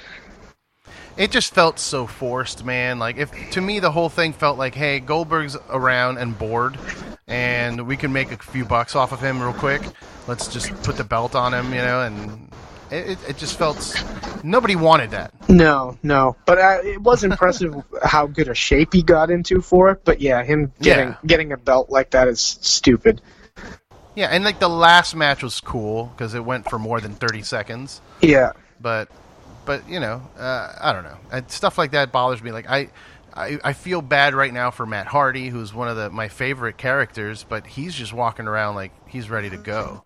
It just felt so forced, man. Like, to me, the whole thing felt like, hey, Goldberg's around and bored, and we can make a few bucks off of him real quick. Let's just put the belt on him, you know, and it just felt... Nobody wanted that.
No. But it was impressive how good a shape he got into for it, but yeah, him getting a belt like that is stupid.
Yeah, and like the last match was cool, because it went for more than 30 seconds.
Yeah.
But you know, I don't know. Stuff like that bothers me. Like I feel bad right now for Matt Hardy, who's one of my favorite characters, but he's just walking around like he's ready to go.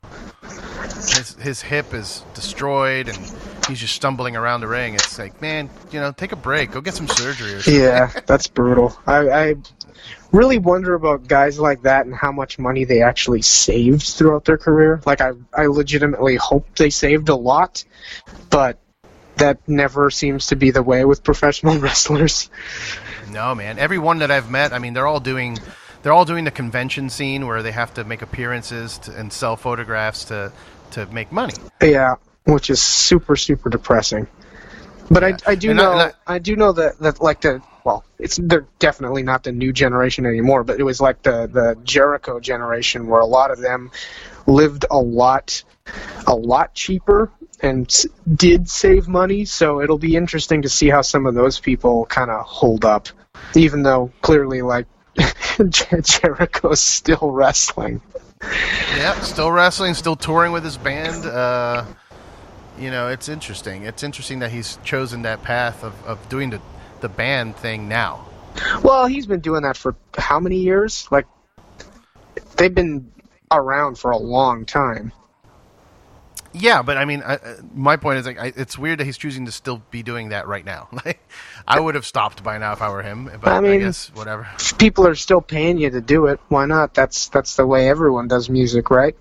His hip is destroyed, and he's just stumbling around the ring. It's like, man, you know, take a break. Go get some surgery or something.
Yeah, that's brutal. I really wonder about guys like that and how much money they actually saved throughout their career. Like, I legitimately hope they saved a lot, but that never seems to be the way with professional wrestlers.
No, man. Everyone that I've met, I mean, they're all doing the convention scene where they have to make appearances and sell photographs to make money.
Yeah, which is super, super depressing. But yeah. I do know that like they're definitely not the new generation anymore, but it was like the Jericho generation where a lot of them lived a lot cheaper and did save money, so it'll be interesting to see how some of those people kind of hold up, even though clearly, like, Jericho's still wrestling.
Yeah, still wrestling, still touring with his band. You know, it's interesting. It's interesting that he's chosen that path of doing the band thing now.
Well, he's been doing that for how many years? Like, they've been around for a long time.
Yeah, but I mean, my point is, like, it's weird that he's choosing to still be doing that right now. Like, I would have stopped by now if I were him, but I mean, I guess whatever.
People are still paying you to do it. Why not? That's the way everyone does music, right?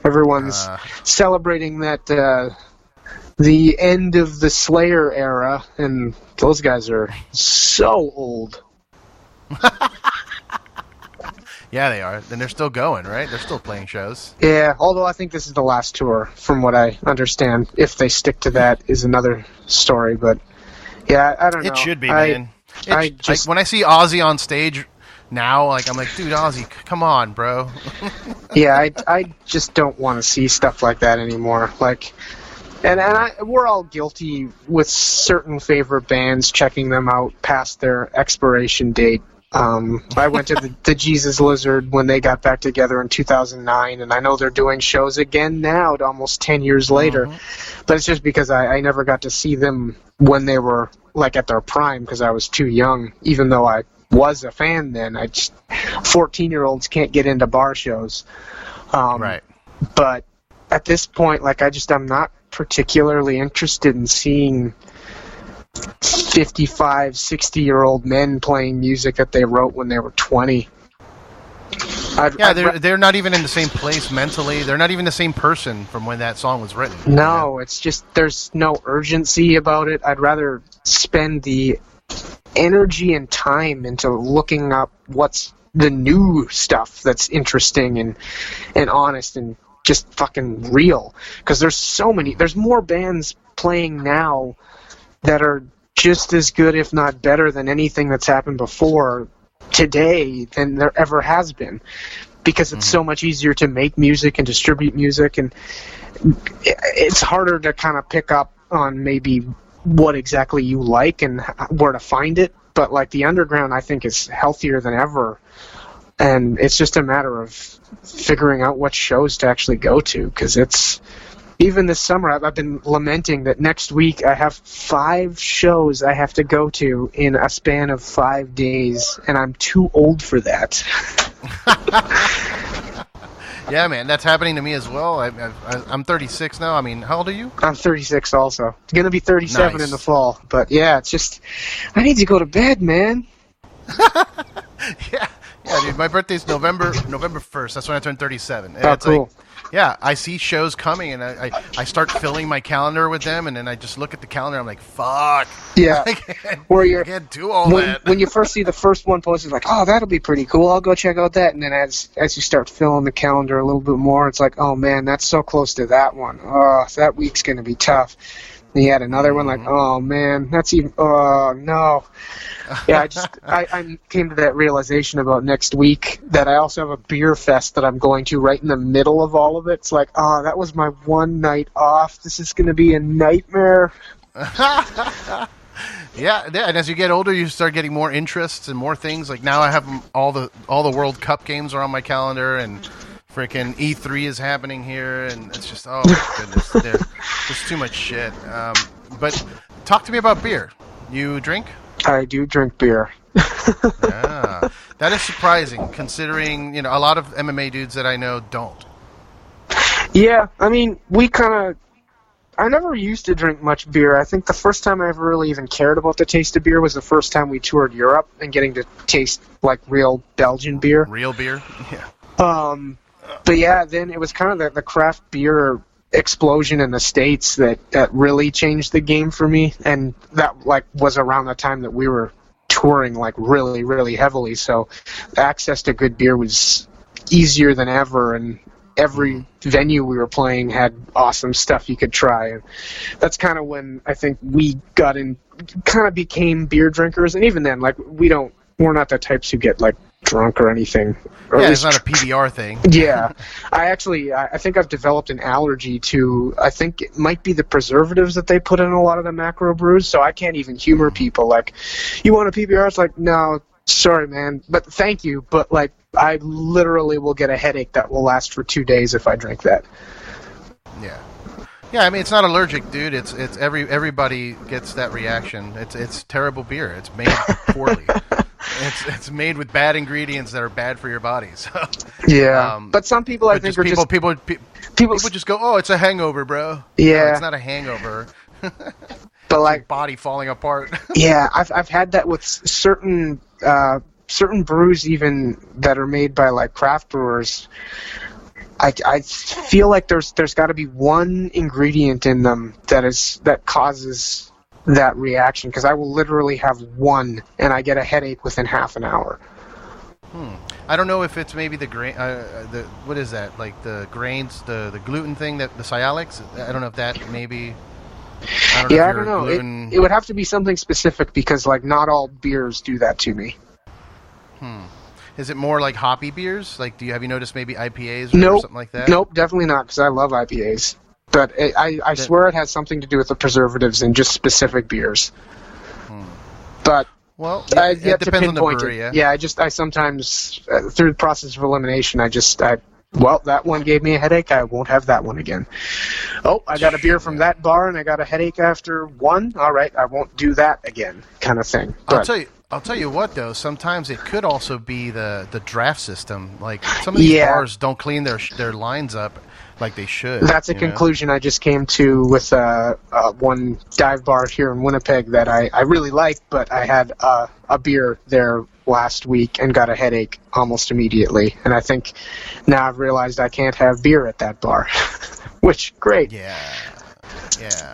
Everyone's celebrating that the end of the Slayer era, and those guys are so old.
Yeah, they are. And they're still going, right? They're still playing shows.
Yeah, although I think this is the last tour, from what I understand. If they stick to that is another story, but yeah, I don't know.
It should be, man. Like, when I see Ozzy on stage now, like, I'm like, dude, Ozzy, come on, bro.
Yeah, I just don't want to see stuff like that anymore. Like, and we're all guilty with certain favorite bands checking them out past their expiration date. I went to the Jesus Lizard when they got back together in 2009, and I know they're doing shows again now, almost 10 years later. But it's just because I never got to see them when they were like at their prime because I was too young, even though I was a fan then. 14-year-olds can't get into bar shows.
Right.
But at this point, like I'm not particularly interested in seeing 55, 60-year-old men playing music that they wrote when they were 20.
They're not even in the same place mentally. They're not even the same person from when that song was written.
No, it's just there's no urgency about it. I'd rather spend the energy and time into looking up what's the new stuff that's interesting and honest and just fucking real. Because there's more bands playing now that are just as good, if not better, than anything that's happened before today than there ever has been. Because it's so much easier to make music and distribute music, and it's harder to kind of pick up on maybe what exactly you like and where to find it. But like the underground, I think is healthier than ever. And it's just a matter of figuring out what shows to actually go to, because it's... Even this summer, I've been lamenting that next week I have 5 shows I have to go to in a span of 5 days, and I'm too old for that.
Yeah, man, that's happening to me as well. I'm 36 now. I mean, how old are you?
I'm 36 also. I'm going to be 37
Nice.
in the fall. But yeah, it's just, I need to go to bed, man.
Yeah, dude, my birthday's November 1st. That's when I turn 37. And
Oh,
it's
cool.
like, yeah, I see shows coming, and I start filling my calendar with them, and then I just look at the calendar, I'm like, fuck.
Yeah.
I can't do all that.
When you first see the first one posted, like, oh, that'll be pretty cool. I'll go check out that. And then as you start filling the calendar a little bit more, it's like, oh, man, that's so close to that one. Oh, that week's going to be tough. And you had another one like, oh, man, that's even, oh, no. Yeah, I came to that realization about next week that I also have a beer fest that I'm going to right in the middle of all of it. It's like, oh, that was my one night off. This is going to be a nightmare.
Yeah, and as you get older, you start getting more interests and more things. Like now I have all the World Cup games are on my calendar, and freaking E3 is happening here, and it's just, oh my goodness, there's too much shit. But talk to me about beer. You drink?
I do drink beer.
Yeah, that is surprising, considering a lot of MMA dudes that I know don't.
Yeah, I mean, I never used to drink much beer. I think the first time I ever really even cared about the taste of beer was the first time we toured Europe and getting to taste like real Belgian beer.
Real beer? Yeah.
But yeah, then it was kind of the craft beer explosion in the States that really changed the game for me, and that was around the time that we were touring really, really heavily, so access to good beer was easier than ever, and every venue we were playing had awesome stuff you could try, and that's kind of when I think we became beer drinkers. And even then, we're not the types who get drunk or anything. Or
yeah, it's not a PBR thing.
Yeah. I think I've developed an allergy to, I think it might be the preservatives that they put in a lot of the macro brews, so I can't even humor people. You want a PBR? It's like, no, sorry, man, but thank you, but I literally will get a headache that will last for 2 days if I drink that.
Yeah. Yeah, I mean, it's not allergic, dude. It's everybody gets that reaction. It's terrible beer. It's made poorly. It's made with bad ingredients that are bad for your body. So
yeah, but some people I think are
people just go, oh, it's a hangover, bro.
Yeah,
no, it's not a hangover.
But
your body falling apart.
Yeah, I've had that with certain brews even that are made by craft brewers. I feel like there's got to be one ingredient in them that causes that reaction, because I will literally have one and I get a headache within half an hour.
I don't know if it's maybe the grain. What is that? The grains, the gluten thing, that the sialics. I don't know if that maybe. I don't know. It would have to be something specific, because not all beers do that to me. Is it more like hoppy beers? Have you noticed maybe IPAs or something like that?
Nope, definitely not, because I love IPAs. But I swear it has something to do with the preservatives in just specific beers. But
Well,
I've
it
yet to
depends on the
pinpoint
brewery,
it.
yeah.
I sometimes, through the process of elimination, well, that one gave me a headache. I won't have that one again. Oh, I got a beer from that bar, and I got a headache after one. All right, I won't do that again, kind of thing. But
I'll tell you what, though. Sometimes it could also be the draft system. Like, some of these bars don't clean their lines up like they should.
That's a conclusion I just came to with one dive bar here in Winnipeg that I really like, but I had a beer there last week and got a headache almost immediately. And I think now I've realized I can't have beer at that bar, which, great.
Yeah.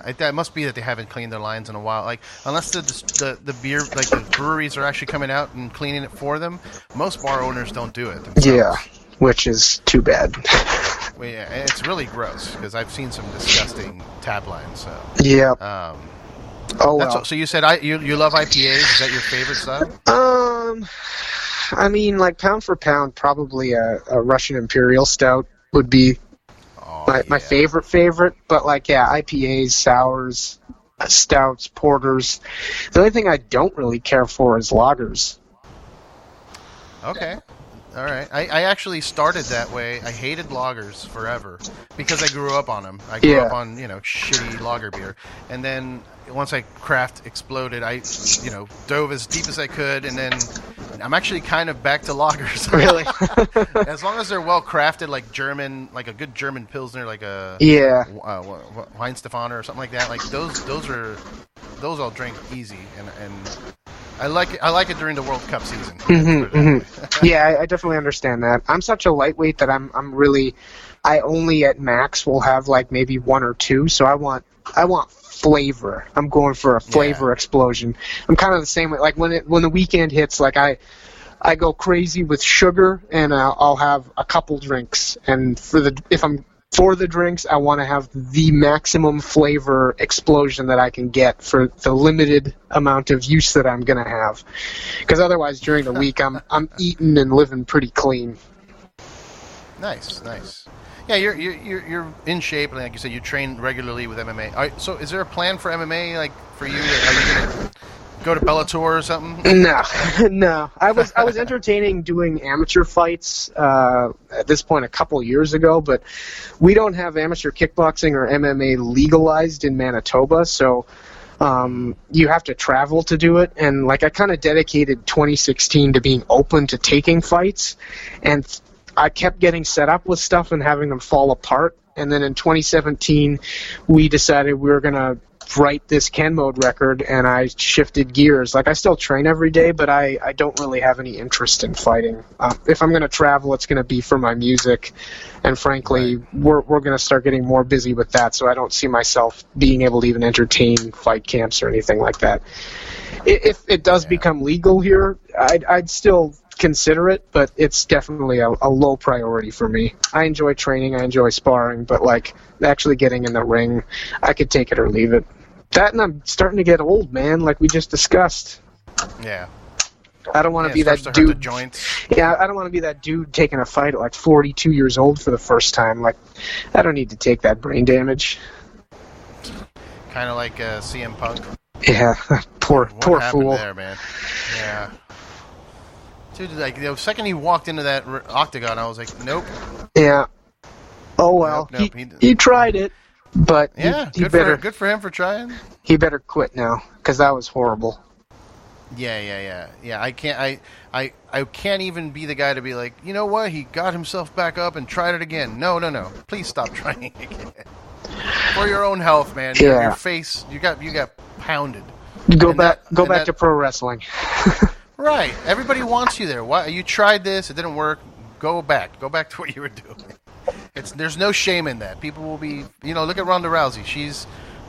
It must be that they haven't cleaned their lines in a while. Like, unless the beer, like the breweries are actually coming out and cleaning it for them, most bar owners don't do it themselves.
Yeah, which is too bad.
Well, yeah, it's really gross because I've seen some disgusting tap lines. So.
Yeah.
So you said you love IPAs? Is that your favorite style?
I mean, like pound for pound, probably a Russian Imperial Stout would be my favorite. But like, yeah, IPAs, sours, stouts, porters. The only thing I don't really care for is lagers.
Okay. All right. I actually started that way. I hated lagers forever because I grew up on them. I grew up on, shitty lager beer. And then once craft exploded, I, dove as deep as I could. And then I'm actually kind of back to lagers.
Really?
As long as they're well crafted, like German, like a good German Pilsner, like a Weinstefan or something like that. Like those I'll drink easy. And I like it during the World Cup season. Yeah, I definitely understand that. I'm such a lightweight that I only at max will have like maybe one or two. So I want flavor. I'm going for a flavor explosion. I'm kind of the same way. Like when the weekend hits, like I go crazy with sugar, and I'll have a couple drinks. And if I'm for the drinks, I want to have the maximum flavor explosion that I can get for the limited amount of use that I'm going to have. Because otherwise, during the week, I'm eating and living pretty clean. Nice. Yeah, you're in shape, and like you said, you train regularly with MMA. All right, so is there a plan for MMA, like for you? Are you going to go to Bellator or something?
No. I was entertaining doing amateur fights at this point a couple years ago, but we don't have amateur kickboxing or MMA legalized in Manitoba, so you have to travel to do it. And like I kind of dedicated 2016 to being open to taking fights, and I kept getting set up with stuff and having them fall apart. And then in 2017, we decided we were going to write this kenMODE record, and I shifted gears. Like, I still train every day, but I don't really have any interest in fighting. If I'm going to travel, it's going to be for my music. And frankly, we're going to start getting more busy with that, so I don't see myself being able to even entertain fight camps or anything like that. If it does become legal here, I'd still consider it, but it's definitely a low priority for me. I enjoy training, I enjoy sparring, but like actually getting in the ring, I could take it or leave it. That, and I'm starting to get old, man, like we just discussed.
Yeah.
I don't want to be that dude.
Yeah,
I don't want to be that dude taking a fight at like 42 years old for the first time. Like, I don't need to take that brain damage.
Kind of like CM Punk.
Yeah, poor fool.
There, man. Yeah. Dude, like the second he walked into that octagon, I was like, nope.
Yeah. Oh well, nope. He tried it, but
yeah,
he better.
Good for him for trying.
He better quit now, because that was horrible.
Yeah. I can't even be the guy to be like, you know what? He got himself back up and tried it again. No. Please stop trying again. For your own health, man.
Yeah.
Your face, you got pounded.
Go back to pro wrestling.
Right. Everybody wants you there. Why? You tried this. It didn't work. Go back. Go back to what you were doing. There's no shame in that. People will be, look at Ronda Rousey.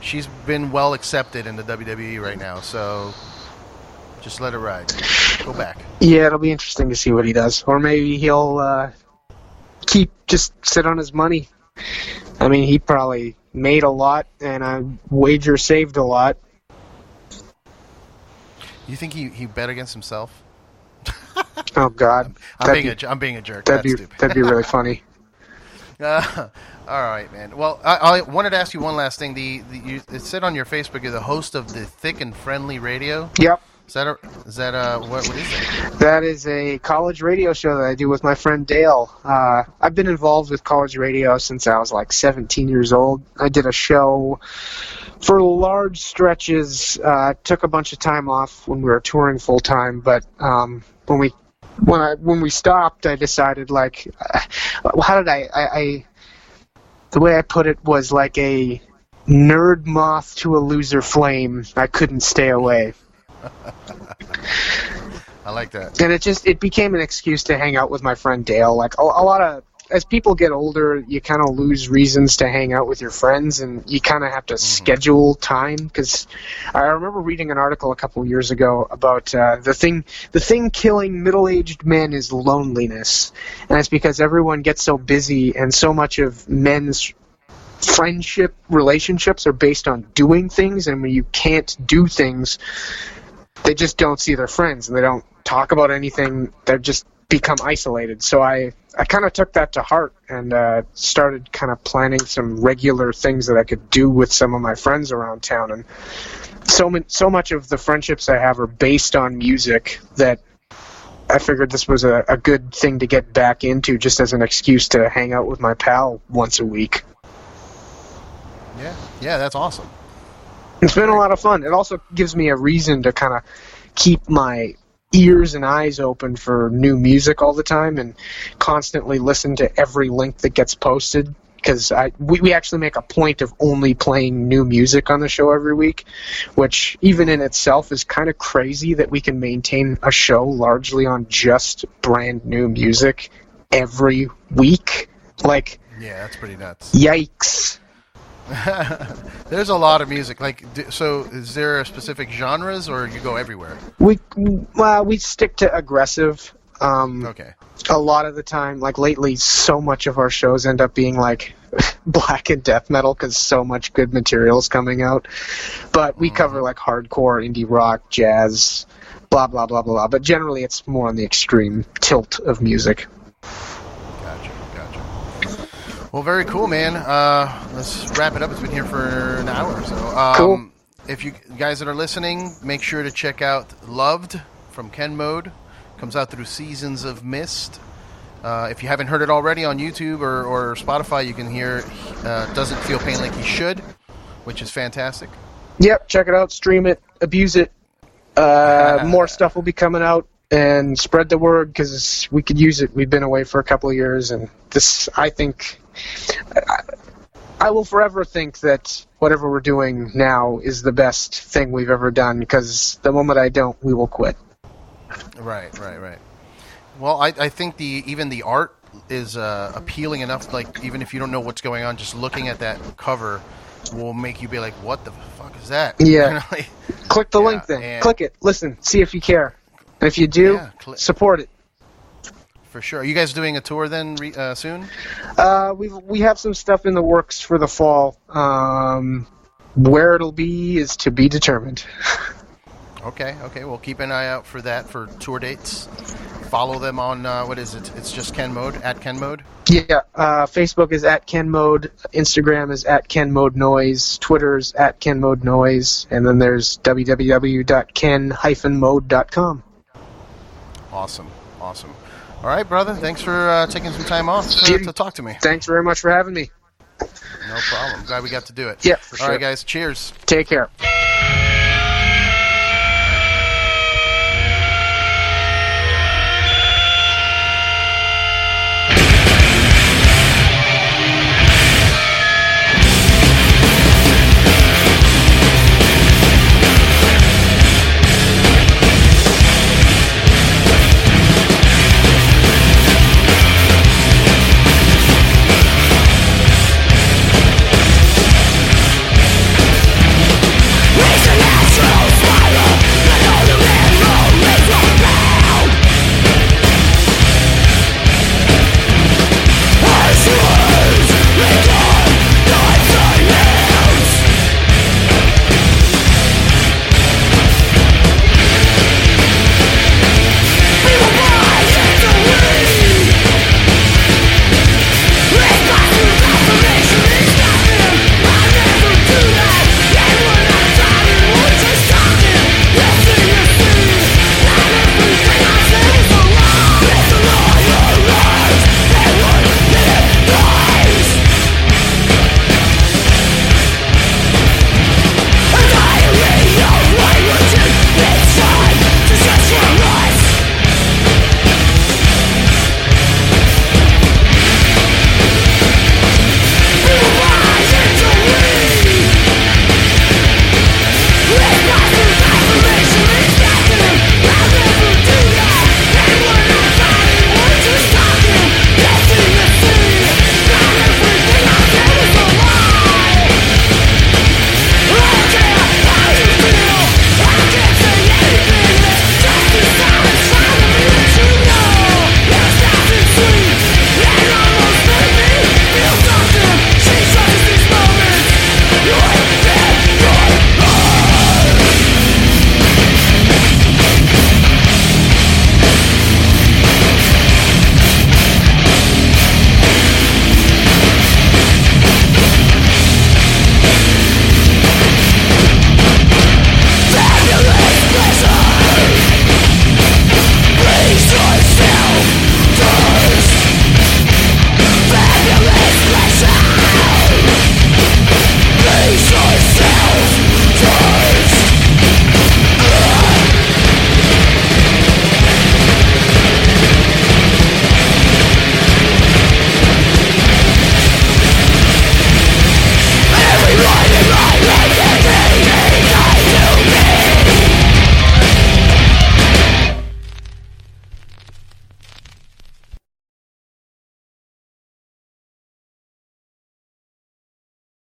She's been well accepted in the WWE right now. So just let it ride. Go back.
Yeah, it'll be interesting to see what he does. Or maybe he'll just sit on his money. I mean, he probably made a lot, and I wager saved a lot.
You think he bet against himself?
Oh God!
I'm being a jerk.
That'd be really funny.
All right, man. Well, I wanted to ask you one last thing. It said on your Facebook you're the host of the Thick and Friendly Radio.
Yep.
What is it?
That is a college radio show that I do with my friend Dale. I've been involved with college radio since I was like 17 years old. I did a show for large stretches. Took a bunch of time off when we were touring full time, but when we stopped, I decided like, how did I the way I put it was like a nerd moth to a loser flame. I couldn't stay away.
I like that.
And it became an excuse to hang out with my friend Dale. Like a lot of, as people get older, you kind of lose reasons to hang out with your friends, and you kind of have to schedule time. Because I remember reading an article a couple of years ago about the thing killing middle-aged men is loneliness, and it's because everyone gets so busy, and so much of men's friendship relationships are based on doing things, and when you can't do things, they just don't see their friends, and they don't talk about anything. They just become isolated. So I kind of took that to heart and started kind of planning some regular things that I could do with some of my friends around town. And so much of the friendships I have are based on music that I figured this was a good thing to get back into, just as an excuse to hang out with my pal once a week.
Yeah, that's awesome.
It's been a lot of fun. It also gives me a reason to kind of keep my ears and eyes open for new music all the time and constantly listen to every link that gets posted, because we actually make a point of only playing new music on the show every week, which even in itself is kind of crazy that we can maintain a show largely on just brand new music every week. Like,
yeah, that's pretty nuts.
Yikes.
There's a lot of music. Like, so is there specific genres, or you go everywhere?
We stick to aggressive.
Okay.
A lot of the time, like lately, so much of our shows end up being like black and death metal because so much good material is coming out. But we cover like hardcore, indie rock, jazz, blah blah blah blah. But generally, it's more on the extreme tilt of music.
Gotcha. Well, very cool, man. Let's wrap it up. It's been here for an hour or so.
Cool.
If you guys that are listening, make sure to check out Loved from kenMODE. Comes out through Seasons of Mist. If you haven't heard it already on YouTube or Spotify, you can hear Doesn't Feel Pain Like He Should, which is fantastic.
Yep, check it out, stream it, abuse it. More stuff will be coming out. And spread the word, because we could use it. We've been away for a couple of years, and this, I think, I will forever think that whatever we're doing now is the best thing we've ever done, because the moment I don't, we will quit.
Right. Well, I think even the art is appealing enough, like, even if you don't know what's going on, just looking at that cover will make you be like, what the fuck is that?
Yeah. Click the link then. Click it. Listen. See if you care. And if you do, support it.
For sure. Are you guys doing a tour then soon?
We have some stuff in the works for the fall. Where it'll be is to be determined.
Okay. Well, keep an eye out for that, for tour dates. Follow them on, what is it? It's just kenMODE, at kenMODE?
Yeah. Facebook is at kenMODE. Instagram is at kenMODE Noise. Twitter's at kenMODE Noise. And then there's www.ken-mode.com.
Awesome. All right, brother. Thanks for taking some time off to talk to me.
Thanks very much for having me.
No problem. Glad we got to do it.
Yeah, for sure.
All right, guys. Cheers.
Take care.